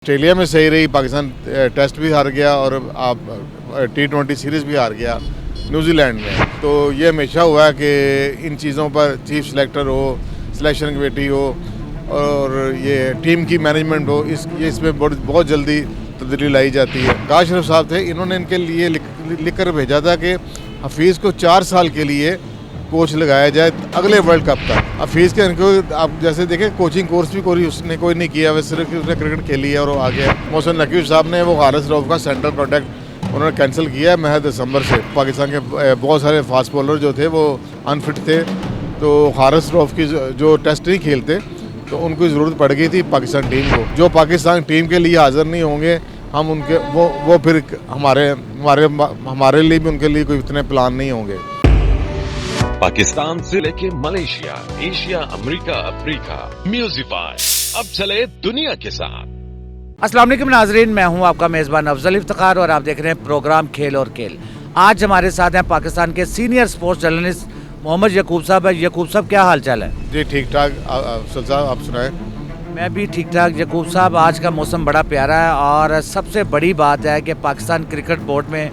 Australia में सही रही, पाकिस्तान टेस्ट भी हार गया और आप T20 सीरीज़ भी हार गया न्यूजीलैंड में। तो ये हमेशा हुआ है कि इन चीज़ों पर चीफ सेलेक्टर हो, सिलेक्शन कमेटी हो और ये टीम की मैनेजमेंट हो, इसमें बहुत जल्दी तब्दीली लाई जाती है। काश शरीफ साहब थे, इन्होंने इनके लिए लिख कर भेजा था कि हफीज़ को 4 साल के लिए कोच लगाया जाए अगले वर्ल्ड कप तक। हफीज़ के इनको आप जैसे देखें कोचिंग कोर्स भी उसने कोई नहीं किया, वैसे सिर्फ उसने क्रिकेट खेली है और वो आ गया। मोहसिन नकवी साहब ने वो हारिस रऊफ का सेंट्रल कॉन्ट्रैक्ट उन्होंने कैंसिल किया है महज दिसंबर से। पाकिस्तान के बहुत सारे फास्ट बॉलर जो थे वो अनफिट थे, तो हारिस रऊफ की जो टेस्ट नहीं खेलते तो उनको ज़रूरत पड़ गई थी पाकिस्तान टीम को। जो पाकिस्तान टीम के लिए हाज़िर नहीं होंगे, हम उनके वो फिर हमारे लिए भी उनके लिए कोई इतने प्लान नहीं होंगे। पाकिस्तान से लेके मलेशिया, एशिया, अमेरिका, अफ्रीका, म्यूजिफाई अब चले दुनिया के साथ। अस्सलाम वालेकुम नाजरीन, मैं हूं आपका मेज़बान अफजल इफ्तिखार और आप देख रहे हैं प्रोग्राम खेल और खेल। आज हमारे साथ हैं पाकिस्तान के सीनियर स्पोर्ट्स जर्नलिस्ट मोहम्मद यकूब साहब। यकूब साहब, क्या हाल चाल है? जी ठीक ठाक। अफजल साहब आप सुनाएं। मैं भी ठीक ठाक। यकूब साहब, आज का मौसम बड़ा प्यारा है और सबसे बड़ी बात है कि पाकिस्तान क्रिकेट बोर्ड में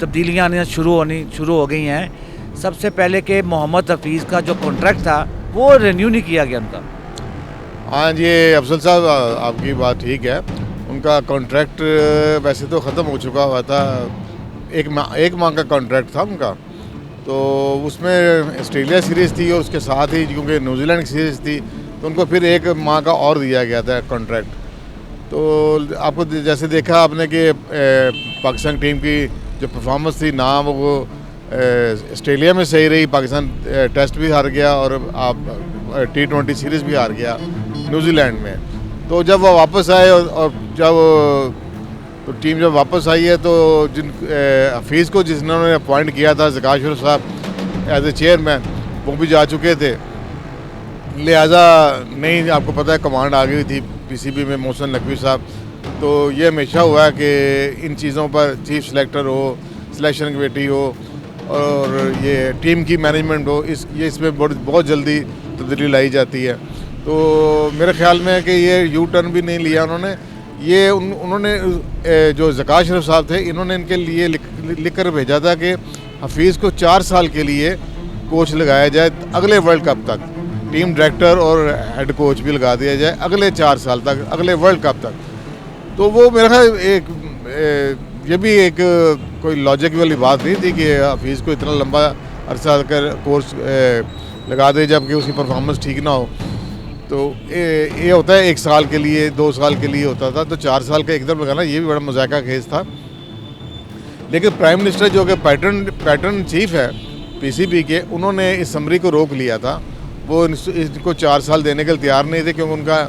तब्दीलियाँ आनी शुरू हो गई हैं। सबसे पहले कि मोहम्मद हफीज़ का जो कॉन्ट्रैक्ट था वो रिन्यू नहीं किया गया उनका। हाँ जी अफजल साहब, आपकी बात ठीक है। उनका कॉन्ट्रैक्ट वैसे तो ख़त्म हो चुका हुआ था, एक माह का कॉन्ट्रैक्ट था उनका। तो उसमें ऑस्ट्रेलिया सीरीज़ थी और उसके साथ ही क्योंकि न्यूजीलैंड की सीरीज़ थी तो उनको फिर एक माह का और दिया गया था कॉन्ट्रैक्ट। तो आपको जैसे देखा आपने कि पाकिस्तान टीम की जो परफॉर्मेंस थी ना वो ऑस्ट्रेलिया में सही रही, पाकिस्तान टेस्ट भी हार गया और आप T20 सीरीज़ भी हार गया न्यूजीलैंड में। तो जब वो वापस आए और जब तो टीम जब वापस आई है तो जिन हफीज़ को जिन्होंने अपॉइंट किया था ज़कात शरीफ साहब एज ए चेयरमैन, वो भी जा चुके थे। लिहाजा नहीं, आपको पता है कमांड आ गई थी PCB में मोहसिन नकवी साहब। तो ये हमेशा हुआ है कि इन चीज़ों पर चीफ सेलेक्टर हो, सिलेक्शन कमेटी हो और ये टीम की मैनेजमेंट हो, इसमें बहुत जल्दी तब्दीली लाई जाती है। तो मेरे ख्याल में है कि ये यू टर्न भी नहीं लिया उन्होंने। ये उन्होंने जो ज़कात शरीफ साहब थे, इन्होंने इनके लिए लिख कर भेजा था कि हफीज़ को 4 साल के लिए कोच लगाया जाए अगले वर्ल्ड कप तक। टीम डायरेक्टर और हेड कोच भी लगा दिया जाए अगले 4 साल तक, अगले वर्ल्ड कप तक। तो वो मेरा ख्याल ये भी एक कोई लॉजिक वाली बात नहीं थी कि हफीज़ को इतना लंबा अरसा कर कोर्स लगा दे जबकि उसकी परफॉर्मेंस ठीक ना हो। तो ये होता है 1 साल के लिए, 2 साल के लिए होता था, तो 4 साल का एकदम लगाना ये भी बड़ा मजाका केस था। लेकिन प्राइम मिनिस्टर जो कि पैटर्न चीफ है PCB के, उन्होंने इस समरी को रोक लिया था। वो इनको 4 साल देने के लिए तैयार नहीं थे क्योंकि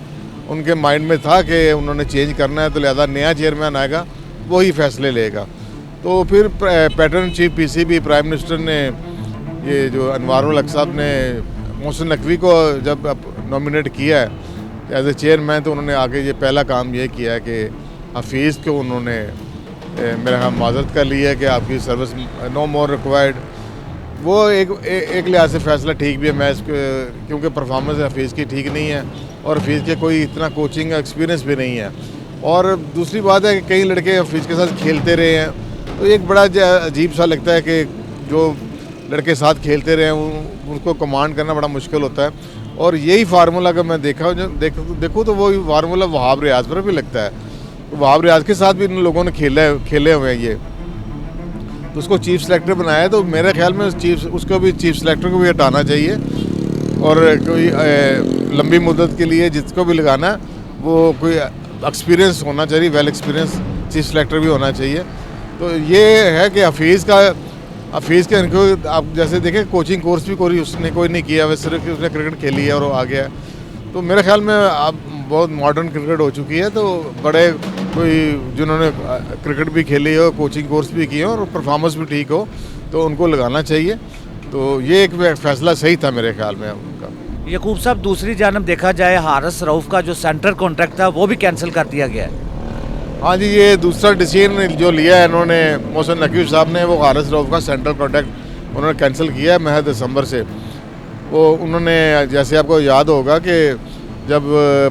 उनके माइंड में था कि उन्होंने चेंज करना है, तो लिहाजा नया चेयरमैन आएगा वही फैसले लेगा। तो फिर pattern chief PCB prime minister ने ये जो अनवारुल हक साहब ने मोहसिन नकवी को जब नॉमिनेट किया है एज ए चेयरमैन, तो उन्होंने आगे ये पहला काम ये किया है कि हफीज़ को उन्होंने मेरा ख्याल माजरत कर लिया है कि आपकी सर्विस नो मोर रिक्वायर्ड। वो एक लिहाज से फ़ैसला ठीक भी है। मैं क्योंकि परफॉर्मेंस हफीज़ की ठीक नहीं है और हफीज़ के कोई इतना कोचिंग एक्सपीरियंस भी नहीं है। और दूसरी बात है कि कई लड़के हफीज़ के साथ खेलते रहे हैं, तो एक बड़ा अजीब सा लगता है कि जो लड़के साथ खेलते रहे हैं उनको कमांड करना बड़ा मुश्किल होता है। और यही फार्मूला अगर मैं देखूँ तो वही फार्मूला वहाब रियाज पर भी लगता है। तो वहाब रियाज के साथ भी इन लोगों ने खेले हुए हैं ये, तो उसको चीफ सेलेक्टर बनाया है। तो मेरे ख्याल में उसको भी चीफ सेलेक्टर को भी हटाना चाहिए और कोई लंबी मुद्दत के लिए जिसको भी लगाना है वो कोई एक्सपीरियंस होना चाहिए, वेल एक्सपीरियंस चीफ सेलेक्टर भी होना चाहिए। तो ये है कि हफीज़ के इनको आप जैसे देखें कोचिंग कोर्स भी उसने कोई नहीं किया, वैसे सिर्फ उसने क्रिकेट खेली है और वो आ गया। तो मेरे ख्याल में अब बहुत मॉडर्न क्रिकेट हो चुकी है, तो बड़े कोई जिन्होंने क्रिकेट भी खेली हो, कोचिंग कोर्स भी किए हो और परफॉर्मेंस भी ठीक हो, तो उनको लगाना चाहिए। तो ये एक फैसला सही था मेरे ख्याल में उनका। यकूब साहब, दूसरी जानब देखा जाए हारिस रऊफ का जो सेंट्रल कॉन्ट्रैक्ट था वो भी कैंसिल कर दिया गया है। हाँ जी, ये दूसरा डिसीजन जो लिया है इन्होंने मोहसिन नकवी साहब ने, वो हारिस रऊफ का सेंट्रल कॉन्ट्रैक्ट उन्होंने कैंसिल किया है महज दिसंबर से। वो उन्होंने जैसे आपको याद होगा कि जब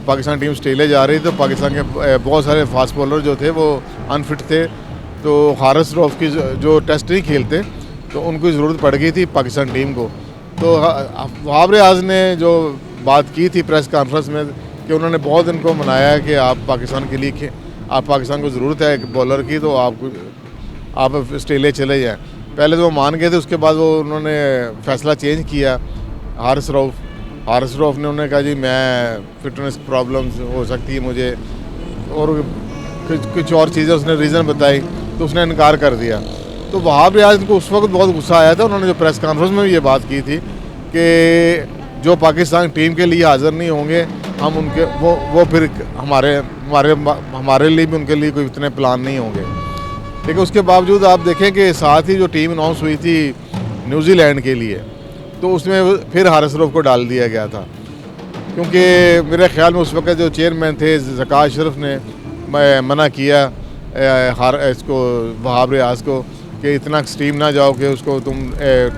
पाकिस्तान टीम ऑस्ट्रेलिया जा रही तो पाकिस्तान के बहुत सारे फास्ट बॉलर जो थे वो अनफिट थे, तो हारिस रऊफ की जो टेस्ट नहीं खेलते तो उनको ज़रूरत पड़ गई थी पाकिस्तान टीम को। तो वहाब रियाज ने जो बात की थी प्रेस कॉन्फ्रेंस में कि उन्होंने बहुत इनको मनाया है कि आप पाकिस्तान के लिए आप पाकिस्तान को ज़रूरत है एक बॉलर की, तो आप ऑस्ट्रेलिया चले जाएँ। पहले तो वो मान गए थे, उसके बाद वो उन्होंने फ़ैसला चेंज किया। हारिस रऊफ ने उन्होंने कहा जी मैं फिटनेस प्रॉब्लम्स हो सकती है मुझे, और कुछ और चीज़ें उसने रीज़न बताई तो उसने इनकार कर दिया। तो वहाब रियाज को उस वक्त बहुत गुस्सा आया था। उन्होंने जो प्रेस कॉन्फ्रेंस में भी ये बात की थी कि जो पाकिस्तान टीम के लिए हाज़िर नहीं होंगे हम उनके वो फिर हमारे लिए भी उनके लिए कोई इतने प्लान नहीं होंगे। लेकिन उसके बावजूद आप देखें कि साथ ही जो टीम अनाउंस हुई थी न्यूजीलैंड के लिए, तो उसमें फिर हारिस रऊफ को डाल दिया गया था, क्योंकि मेरे ख्याल में उस वक्त जो चेयरमैन थे ज़कात शरीफ ने मना किया इसको वहाब रियाज को कि इतना एक्सट्रीम ना जाओ कि उसको तुम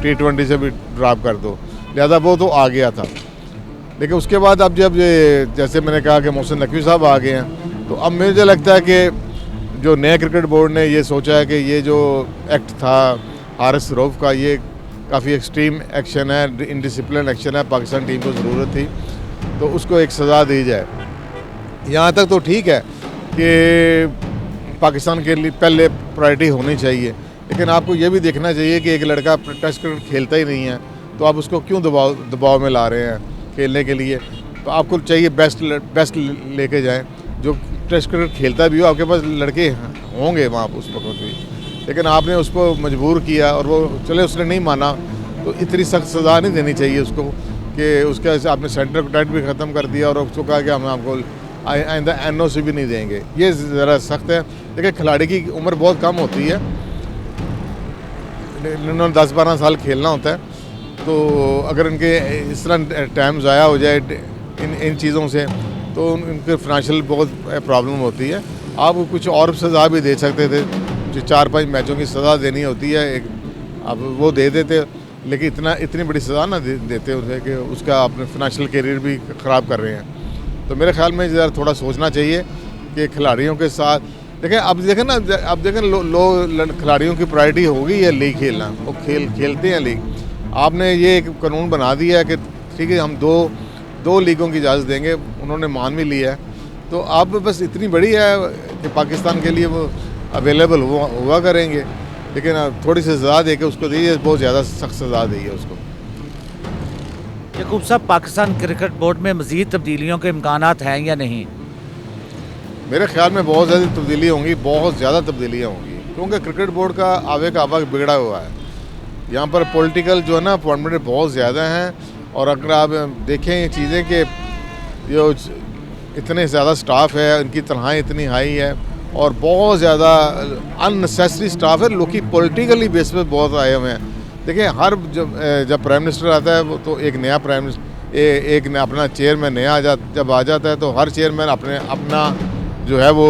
T20 से भी ड्रॉप कर दो, लिहाजा वो तो आ गया था। लेकिन उसके बाद अब जब ये जैसे मैंने कहा कि मोहसिन नकवी साहब आ गए हैं, तो अब मुझे लगता है कि जो नए क्रिकेट बोर्ड ने ये सोचा है कि ये जो एक्ट था हारिस रऊफ का, ये काफ़ी एक्सट्रीम एक्शन है, इनडिसिप्लिन एक्शन है, पाकिस्तान टीम को ज़रूरत थी तो उसको एक सज़ा दी जाए। यहाँ तक तो ठीक है कि पाकिस्तान के लिए पहले प्रायोरिटी होनी चाहिए, लेकिन आपको ये भी देखना चाहिए कि एक लड़का टेस्ट क्रिकेट खेलता ही नहीं है तो आप उसको क्यों दबाव में ला रहे हैं खेलने के लिए। तो आपको चाहिए बेस्ट लेके जाएं, जो टेस्ट क्रिकेट खेलता भी हो। आपके पास लड़के होंगे वहाँ उस वक्त भी, लेकिन आपने उसको मजबूर किया और वो चले उसने नहीं माना, तो इतनी सख्त सज़ा नहीं देनी चाहिए उसको कि उसके आपने सेंटर कॉन्ट्रैक्ट भी ख़त्म कर दिया और उसको कहा कि हम आपको आइंदा NOC भी नहीं देंगे। ये ज़रा सख्त है। देखिए खिलाड़ी की उम्र बहुत कम होती है, इन्होंने 10-12 साल खेलना होता है, तो अगर इनके इस तरह टाइम ज़ाया हो जाए इन चीज़ों से तो उनके फाइनेंशियल बहुत प्रॉब्लम होती है। आप कुछ और सज़ा भी दे सकते थे, 4-5 मैचों की सज़ा देनी होती है एक, आप वो दे देते, लेकिन इतनी बड़ी सज़ा ना देते उसे कि उसका अपने फाइनेंशियल करियर भी ख़राब कर रहे हैं। तो मेरे ख्याल में ज़रा थोड़ा सोचना चाहिए कि खिलाड़ियों के साथ देखें। अब देखें खिलाड़ियों की प्रायोरिटी होगी है लीग खेलना, वो खेलते हैं लीग। आपने ये एक कानून बना दिया है कि ठीक है हम दो लीगों की इजाज़त देंगे, उन्होंने मान भी लिया है, तो अब बस इतनी बड़ी है कि पाकिस्तान के लिए वो अवेलेबल हुआ करेंगे, लेकिन थोड़ी सी सज़ा दे के उसको दीजिए, बहुत ज़्यादा सख्त सज़ा दी है उसको। यकूब साहब, पाकिस्तान क्रिकेट बोर्ड में मज़ीद तब्दीलियों के इम्कानात हैं या नहीं? मेरे ख्याल में बहुत ज़्यादा तब्दीली होंगी, बहुत ज़्यादा तब्दीलियाँ होंगी, क्योंकि क्रिकेट बोर्ड का आवे का आवा बिगड़ा हुआ है। यहाँ पर पॉलिटिकल जो है ना अपॉइंटमेंट बहुत ज़्यादा हैं, और अगर आप देखें ये चीज़ें कि जो इतने ज़्यादा स्टाफ है, उनकी तनख्वाहें इतनी हाई है और बहुत ज़्यादा अननेसेसरी स्टाफ है, लोग पॉलिटिकली बेस पे बहुत आए हुए हैं। देखिए हर जब प्राइम मिनिस्टर आता है वो तो एक नया प्राइम मिनिस्टर अपना चेयरमैन नया जब आ जाता है तो हर चेयरमैन अपना जो है वो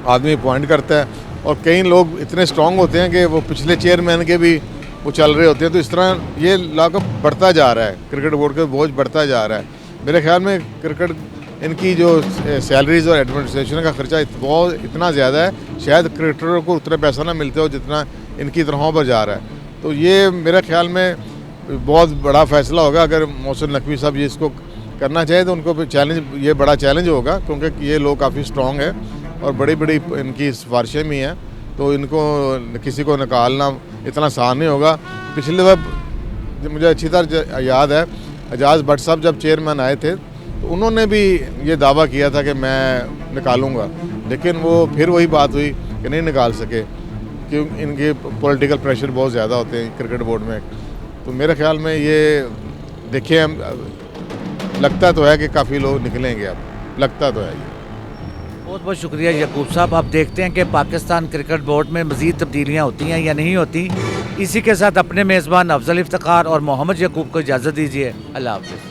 आदमी अपॉइंट करता है, और कई लोग इतने स्ट्रॉन्ग होते हैं कि वो पिछले चेयरमैन के भी वो चल रहे होते हैं। तो इस तरह ये लाकअप बढ़ता जा रहा है, क्रिकेट बोर्ड का बोझ बढ़ता जा रहा है। मेरे ख्याल में क्रिकेट इनकी जो सैलरीज और एडमिनिस्ट्रेशन का खर्चा इतना ज़्यादा है, शायद क्रिकेटरों को उतना पैसा ना मिलते हो जितना इनकी तनख्वाहों पर जा रहा है। तो ये मेरे ख्याल में बहुत बड़ा फैसला होगा। अगर मोहसिन नकवी साहब ये इसको करना चाहे तो उनको ये बड़ा चैलेंज होगा, क्योंकि ये लोग काफ़ी स्ट्रॉन्ग है और बड़ी बड़ी इनकी सिफारिशें भी हैं, तो इनको किसी को निकालना इतना आसान नहीं होगा। पिछले बार मुझे अच्छी तरह याद है, एजाज भट्ट साहब जब चेयरमैन आए थे तो उन्होंने भी ये दावा किया था कि मैं निकालूंगा, लेकिन वो फिर वही बात हुई कि नहीं निकाल सके, क्योंकि इनके पॉलिटिकल प्रेशर बहुत ज़्यादा होते हैं क्रिकेट बोर्ड में। तो मेरे ख्याल में ये देखिए, लगता तो है कि काफ़ी लोग निकलेंगे, अब लगता तो है ये। बहुत बहुत शुक्रिया यकूब साहब। अब देखते हैं कि पाकिस्तान क्रिकेट बोर्ड में मज़ीद तब्दीलियाँ होती हैं या नहीं होती। इसी के साथ अपने मेज़बान अफजल इफ्तिखार और मोहम्मद यकूब को इजाज़त दीजिए। अल्लाह हाफ़िज़।